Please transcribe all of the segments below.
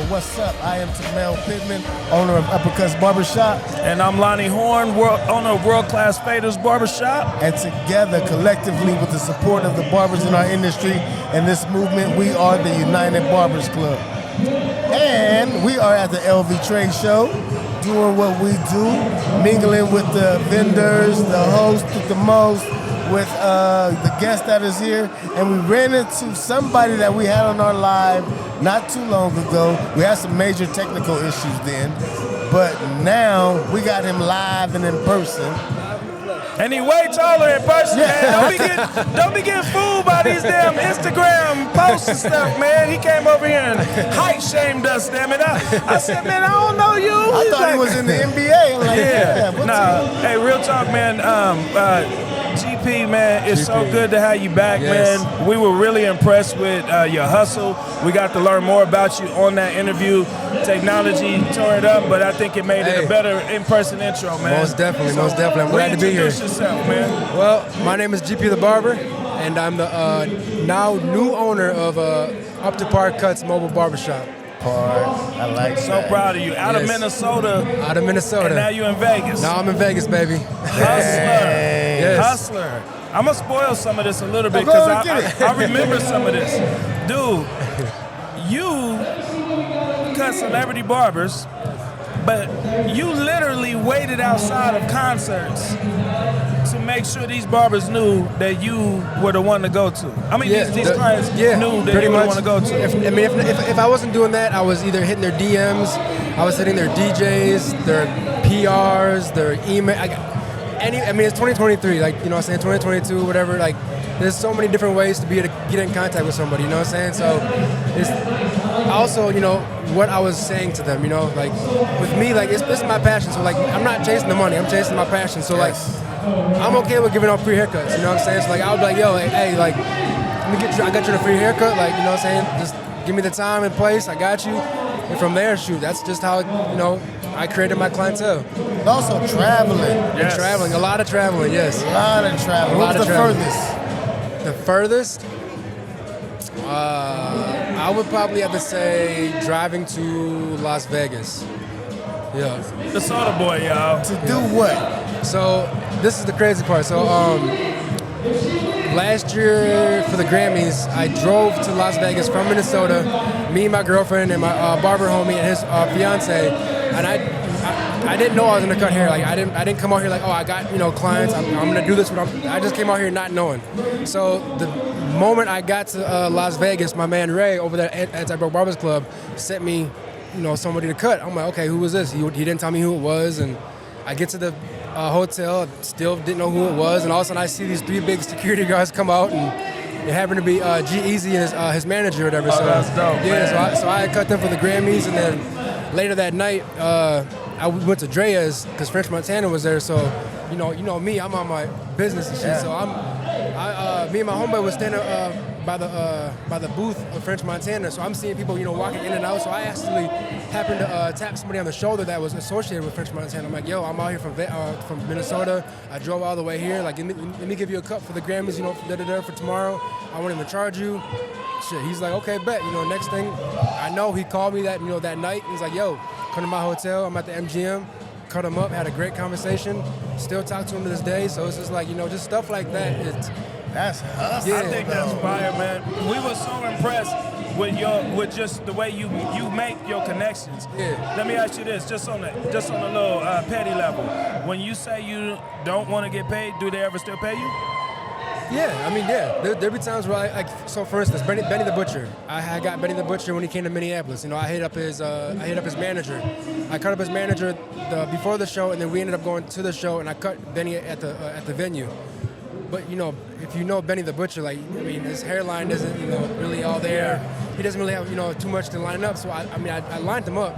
what's up? I am Timmel Pittman, owner of Uppercuts Barbershop. And I'm Lonnie Horne, owner of World Class Faders Barbershop. And together, collectively, with the support of the barbers in our industry and this movement, we are the United Barbers Club. And we are at the LV Trade Show, doing what we do, mingling with the vendors, the host with the most, with the guest that is here. And we ran into somebody that we had on our live not too long ago. We had some major technical issues then, but now we got him live and in person. And he way taller in person, man. Don't be getting fooled by these damn Instagram posts and stuff, man. He came over here and height shamed us, damn it. I said, man, I don't know you. I thought he was in the NBA. I'm like, Hey, real talk, man. GP, man, it's so good to have you back, man. We were really impressed with your hustle. We got to learn more about you on that interview. Technology tore it up, but I think it made it a better in-person intro, man. Most definitely. I'm glad to be here. Introduce yourself, man. Well, my name is GP the Barber, and I'm the now new owner of Up to Par Cuts Mobile Barbershop. I like so proud of you. Out of Minnesota. And now you're in Vegas. Now I'm in Vegas, baby. Hustler. I'm going to spoil some of this a little bit because I remember some of this. Dude, you cut celebrity barbers, but you literally waited outside of concerts to make sure these barbers knew that you were the one to go to. I mean, these clients knew that you were the one to go to. If I wasn't doing that, I was either hitting their DMs, I was hitting their DJs, their PRs, their email. It's 2023, like, you know what I'm saying, 2022, whatever. Like, there's so many different ways to be able to get in contact with somebody, you know what I'm saying? So, it's also, you know, what I was saying to them, you know, like, with me, like, this is my passion. So, like, I'm not chasing the money, I'm chasing my passion. So, like, I'm okay with giving out free haircuts, you know what I'm saying? So, like, I would be like, yo, hey, like, I got you the free haircut, like, you know what I'm saying? Just give me the time and place, I got you. And from there, shoot, that's just how, you know, I created my clientele. And also traveling. And traveling, a lot of traveling, yes. A lot of traveling. What was the furthest? The furthest? I would probably have to say driving to Las Vegas. Yeah. The soda boy, y'all. To do what? So, this is the crazy part. So, last year for the Grammys, I drove to Las Vegas from Minnesota, me and my girlfriend and my barber homie and his fiance, and I didn't know I was gonna cut hair. Like I didn't come out here like, oh, I got, you know, clients. I'm gonna do this. I just came out here not knowing. So the moment I got to Las Vegas, my man Ray over there at Barbers Club sent me, you know, somebody to cut. I'm like, okay, who was this? He didn't tell me who it was, and I get to the hotel, still didn't know who it was, and all of a sudden I see these 3 big security guards come out, and it happened to be G-Eazy and his manager or whatever. Oh, so that's dope, man. So I cut them for the Grammys, and then later that night, I went to Drea's because French Montana was there. So, you know me, I'm on my business and shit. So me and my homeboy was standing by the booth of French Montana. So I'm seeing people, you know, walking in and out. So I actually happened to tap somebody on the shoulder that was associated with French Montana. I'm like, yo, I'm out here from Minnesota. I drove all the way here. Like, let me give you a cut for the Grammys, you know, for tomorrow. I want him to charge you. Shit, he's like, okay, bet. You know, next thing I know, he called me that night. He's like, yo, come to my hotel. I'm at the MGM. Cut him up, had a great conversation. Still talk to him to this day. So it's just like, you know, just stuff like that. That's hustle. I think that's fire, man. We were so impressed with just the way you make your connections. Yeah. Let me ask you this, just on a little petty level. When you say you don't want to get paid, do they ever still pay you? Yeah, I mean, there be times where so for instance, Benny the Butcher. I got Benny the Butcher when he came to Minneapolis. You know, I hit up his manager. I cut up his manager before the show, and then we ended up going to the show, and I cut Benny at the venue. But you know, if you know Benny the Butcher, like, I mean, his hairline isn't, you know, really all there. He doesn't really have, you know, too much to line up. So I lined him up,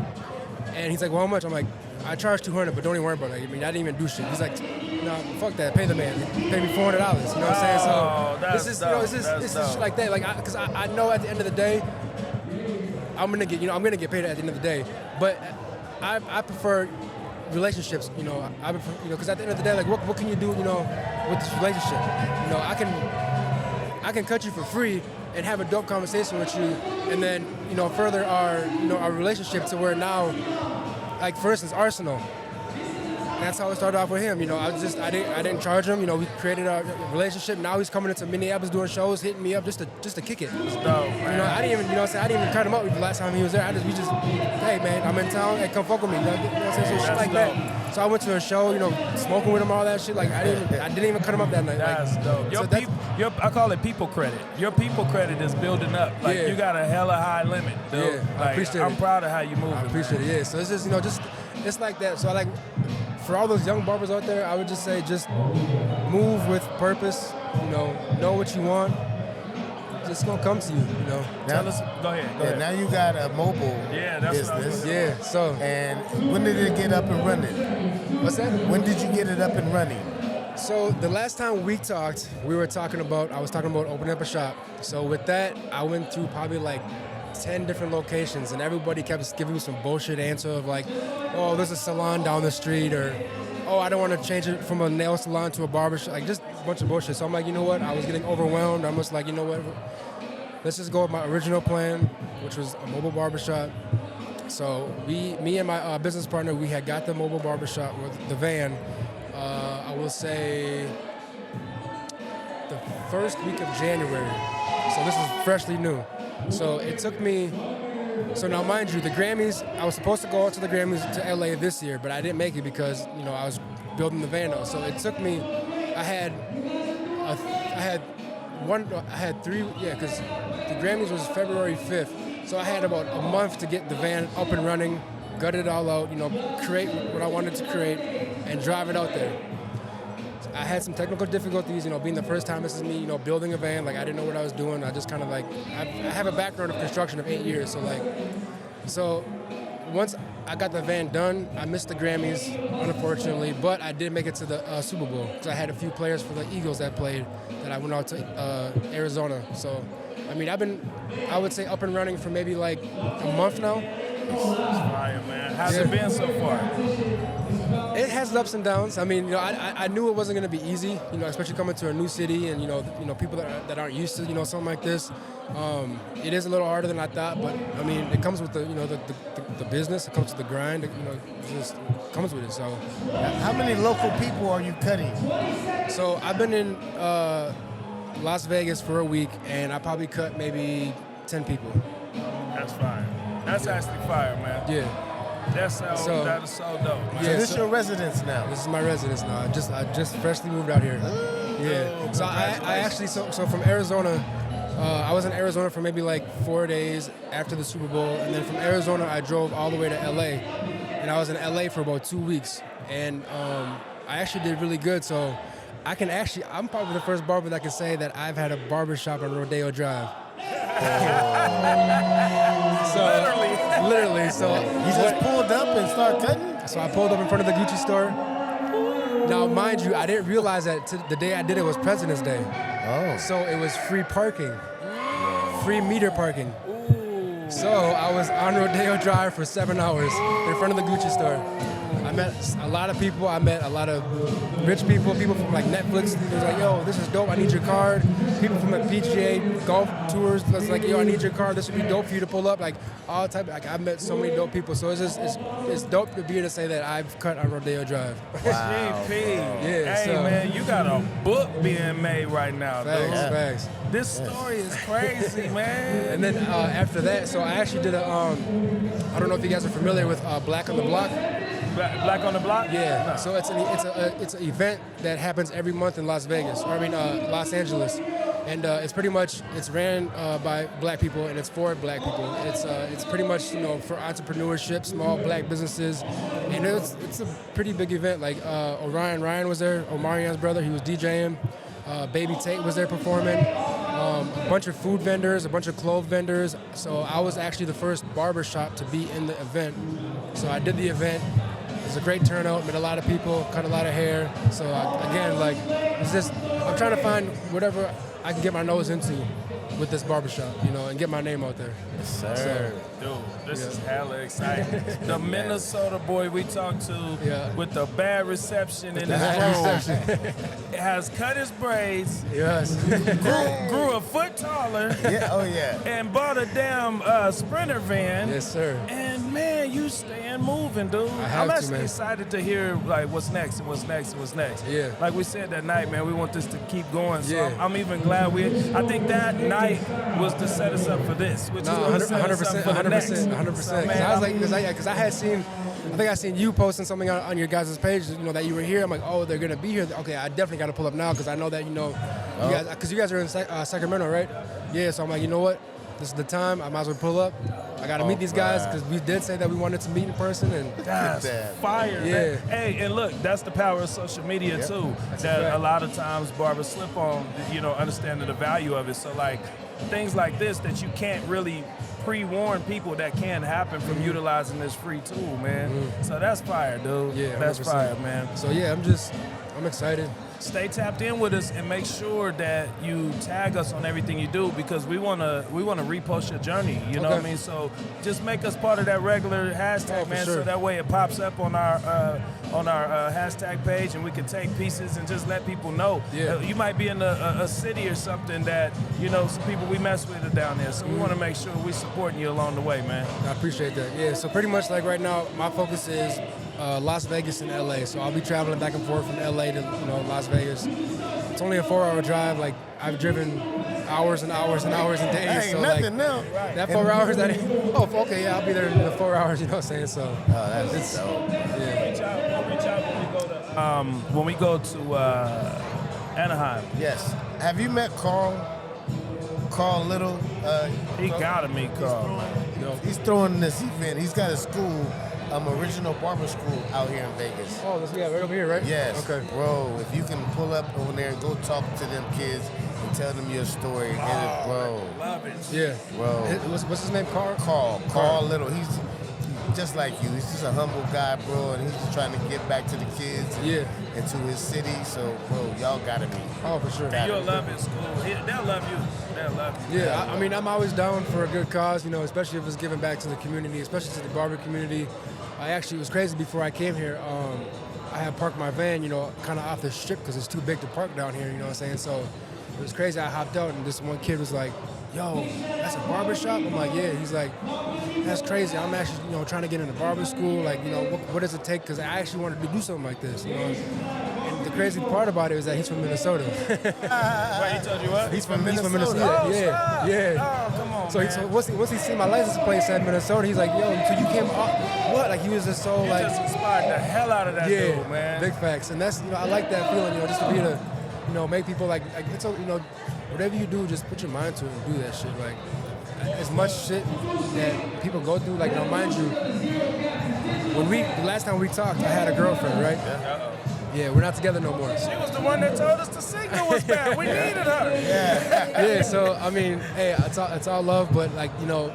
and he's like, well, how much? I'm like, I charge $200, but don't even worry about it. I mean, I didn't even do shit. He's like, no, fuck that. Pay the man. Pay me $400. You know what I'm saying? So that's it's just shit like that. Like, because I know at the end of the day, I'm gonna get paid at the end of the day. But I prefer relationships. You know, I prefer, you know, because at the end of the day, like, what can you do? You know, with this relationship? You know, I can cut you for free and have a dope conversation with you, and then further our relationship to where now, like for instance, Arsenal. That's how it started off with him. I didn't charge him. We created a relationship. Now he's coming into Minneapolis doing shows, hitting me up just to kick it. It's dope, man. I didn't even I didn't even cut him up the last time he was there. Hey man, I'm in town. Hey, come fuck with me. So shit like that. So I went to a show, smoking with him, all that shit. Like I didn't even cut him up that night. That's dope. I call it people credit. Your people credit is building up. Like you got a hella high limit, dude. Yeah, I appreciate it. I'm proud of how you move. I appreciate it. Yeah. So it's just it's like that. So I like. For all those young barbers out there, I would just say just move with purpose, know what you want. It's gonna come to you, Now let's go ahead. Now you got a mobile business. Yeah, so. And when did it get up and running? What's that? When did you get it up and running? So the last time we talked, I was talking about opening up a shop. So with that, I went through probably like 10 different locations, and everybody kept giving me some bullshit answer of like, oh, there's a salon down the street, or oh, I don't want to change it from a nail salon to a barber shop, like just a bunch of bullshit. So I'm like, you know what? I was getting overwhelmed. I'm just like, you know what? Let's just go with my original plan, which was a mobile barbershop. So me and my business partner, we had got the mobile barbershop with the van. I will say the first week of January. So this is freshly new. So it took me, so now mind you, the Grammys, I was supposed to go out to the Grammys to LA this year, but I didn't make it because, I was building the van. So it took me, I had three, because the Grammys was February 5th. So I had about a month to get the van up and running, gut it all out, create what I wanted to create and drive it out there. I had some technical difficulties, being the first time this is me, building a van. Like, I didn't know what I was doing. I just kind of like, I have a background of construction of 8 years. So once I got the van done, I missed the Grammys, unfortunately, but I did make it to the Super Bowl. So I had a few players for the Eagles that played that I went out to Arizona. So, I've been, I would say, up and running for maybe like a month now. Fire, man. How's it been so far? It has ups and downs. I knew it wasn't going to be easy, especially coming to a new city and, people that aren't used to, something like this. It is a little harder than I thought, but, it comes with the business. It comes with the grind. It just comes with it. So, how many local people are you cutting? So I've been in Las Vegas for a week, and I probably cut maybe 10 people. That's fire. That's actually fire, man. Yeah. That is so dope, man. So this is your residence now? This is my residence now. I just freshly moved out here. Yeah. So I actually, so from Arizona, I was in Arizona for maybe like 4 days after the Super Bowl. And then from Arizona, I drove all the way to LA. And I was in LA for about 2 weeks. And I actually did really good. So I'm probably the first barber that can say that I've had a barber shop on Rodeo Drive. Literally. So you just pulled up and started cutting? So I pulled up in front of the Gucci store. Now, mind you, I didn't realize that the day I did it was President's Day. Oh. So it was free parking, free meter parking. So I was on Rodeo Drive for 7 hours in front of the Gucci store. I met a lot of people. I met a lot of rich people from like Netflix. It was like, yo, this is dope. I need your card. People from the PGA golf tours. That's like, yo, I need your card. This would be dope for you to pull up. Like all type. Like I've met so many dope people. So it's dope to be here to say that I've cut on Rodeo Drive. Wow. Yeah. Hey man, you got a book being made right now, though. Facts. This story is crazy, man. And then after that, so I actually did I don't know if you guys are familiar with Black on the Block. Black on the Block? Yeah. No. So it's an event that happens every month in Los Angeles, and it's ran by Black people and it's for Black people. It's pretty much for entrepreneurship, small Black businesses, and it's a pretty big event. Like Orion Ryan was there, Omarion's brother. He was DJing. Baby Tate was there performing. A bunch of food vendors, a bunch of clothes vendors. So I was actually the first barber shop to be in the event. So I did the event. It was a great turnout, met a lot of people, cut a lot of hair. So again, like, I'm trying to find whatever I can get my nose into. with this barbershop, you know, and get my name out there. Yes, sir. Dude, this is hella exciting. The Minnesota boy we talked to with the bad reception in his room has cut his braids, Yes. grew a foot taller, and bought a damn Sprinter van. Yes, sir. And man, you staying moving, dude. I'm actually excited to hear like what's next and what's next and what's next. Yeah. Like we said that night, man, we want this to keep going. So I'm even glad I think that night was to set us up for this, which is 100%, 100%. Because I had seen, I think I seen you posting something on your guys' page, you know, that you were here. I'm like, oh, they're gonna be here. Okay, I definitely got to pull up now because I know that you know, you guys, because you guys are in Sacramento, right? Yeah. So I'm like, you know what? This is the time. I might as well pull up. I got to meet these guys because we did say that we wanted to meet in person. And that's fire. Yeah. Man. Hey, and look, that's the power of social media too. That a lot of times barbers slip on, you know, understanding the value of it. So like things like this that you can't really pre-warn people that can happen from utilizing this free tool, man. So that's fire, dude. Yeah, that's 100%. fire, man. So yeah, I'm excited. Stay tapped in with us and make sure that you tag us on everything you do because we wanna repost your journey. You know what I mean? So just make us part of that regular hashtag, man. So that way it pops up on our hashtag page and we can take pieces and just let people know. Yeah. You might be in a city or something that you know some people we mess with are down there. So we want to make sure we supporting you along the way, man. I appreciate that. Yeah. So pretty much like right now, my focus is Las Vegas and LA. So I'll be traveling back and forth from LA to Las Vegas. It's only a 4-hour drive. Like I've driven hours and hours and hours and days. That ain't so nothing like, now. That 4 hours, that ain't. Oh, okay, yeah, I'll be there in the 4 hours. You know what I'm saying? So. That's dope. Yeah. We'll reach out when we go to Anaheim. Yes. Have you met Carl? Carl Little. He gotta meet Carl. He's throwing this event. He's got a school. Original barber school out here in Vegas. Oh, right over here, right? Yes. Okay. Bro, if you can pull up over there and go talk to them kids and tell them your story, bro. Love it. Yeah. Bro. What's his name? Carl Little. He's just like you. He's just a humble guy, bro, and he's just trying to give back to the kids and to his city. So, bro, y'all gotta meet. Oh, for sure. You'll love his school. They'll love you. They'll love you. Yeah, I mean, I'm always down for a good cause, you know, especially if it's giving back to the community, especially to the barber community. It was crazy before I came here. I had parked my van, you know, kind of off the strip because it's too big to park down here, you know what I'm saying? So it was crazy. I hopped out and this one kid was like, yo, that's a barber shop? I'm like, yeah. He's like, that's crazy. I'm actually, you know, trying to get into barber school. Like, you know, what does it take? Because I actually wanted to do something like this, you know? And the crazy part about it is that he's from Minnesota. Wait, he told you what? He's from Minnesota. Oh, Yeah. Oh, come on, so man. Once he seen my license plate said Minnesota, he's like, yo, so you came off, what? Like, he was just so, you like. just inspired the hell out of that dude, man. Big facts. And that's, you know, I like that feeling, you know, just to be able to, you know, make people like it's, you know, whatever you do, just put your mind to it and do that shit. Like, as much shit that people go through, like, now mind you, the last time we talked, I had a girlfriend, right? Yeah, we're not together no more. She was the one that told us the signal was bad. We needed her. Yeah, so, I mean, hey, it's all love, but, like, you know,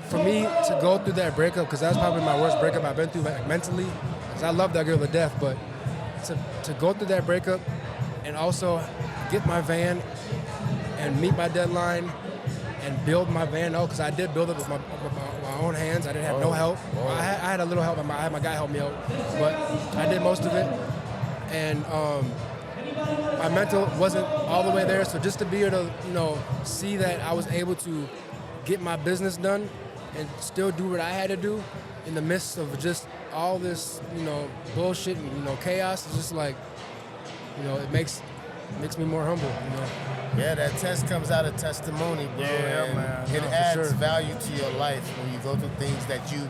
for me to go through that breakup, because that's probably my worst breakup I've been through, like, mentally, because I love that girl to death, but to go through that breakup and also get my van and meet my deadline and build my van out, because I did build it with my own hands. I didn't have no help. I had a little help. I had my guy help me out, but I did most of it. And my mental wasn't all the way there, so just to be able to, you know, see that I was able to get my business done and still do what I had to do in the midst of just all this, you know, bullshit and, you know, chaos, it's just like, you know, it makes me more humble, you know. Yeah, that test comes out of testimony, bro. Yeah, and man. it adds value to your life when you go through things that you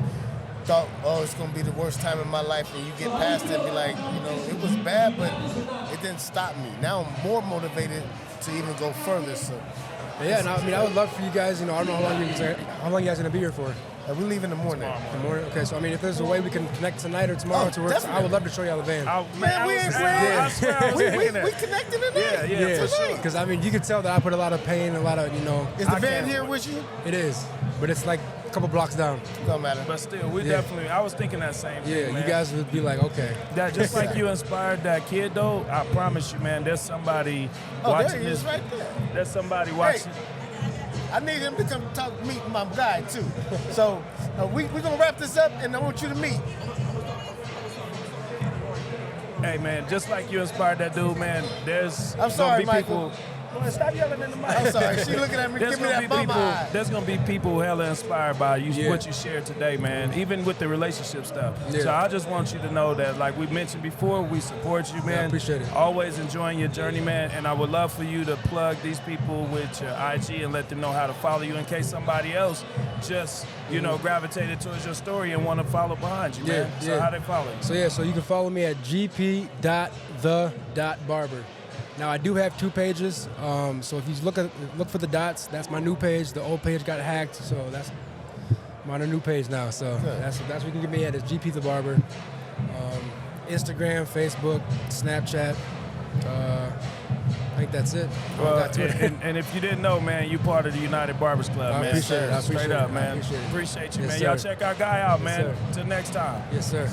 thought, oh, it's going to be the worst time in my life, and you get past it and be like, you know, it was bad, but it didn't stop me. Now I'm more motivated to even go further. So, yeah, and I mean, I would love for you guys, you know, I don't know how long you guys going to be here for. we leave in the morning. Okay, so I mean, if there's a way we can connect tonight or tomorrow to work, definitely. I would love to show y'all the van. Man, we ain't playing. We connected tonight. Yeah, for sure. Because I mean, you can tell that I put a lot of pain, a lot of, you know. Is the van here with you? It is, but it's like a couple blocks down. Don't matter. But still, we definitely, I was thinking that same thing, man. You guys would be like, okay. That just like you inspired that kid, though, I promise you, man, there's somebody watching there he this. is right there. There's somebody watching. I need him to come meet my guy too. So we're gonna wrap this up, and I want you to meet. Hey man, just like you inspired that dude, man. I'm sorry, Michael. People. Stop yelling in the mic. I'm sorry. She looking at me, give me that bum eye. There's gonna be people hella inspired by you, what you shared today, man. Even with the relationship stuff. Yeah. So I just want you to know that, like we mentioned before, we support you, man. I appreciate it. Always enjoying your journey, man. And I would love for you to plug these people with your IG and let them know how to follow you in case somebody else just gravitated towards your story and want to follow behind you, man. So how they follow you? So you can follow me at gp.the.barber. Now I do have 2 pages, so if you look for the dots, that's my new page. The old page got hacked, so I'm on a new page now. So that's what you can get me at is GP the Barber. Instagram, Facebook, Snapchat. I think that's it. Well, and if you didn't know, man, you part of the United Barbers Club, man. Appreciate it. Straight up, man. Appreciate you, man. Y'all check our guy out, man. Till next time. Yes, sir.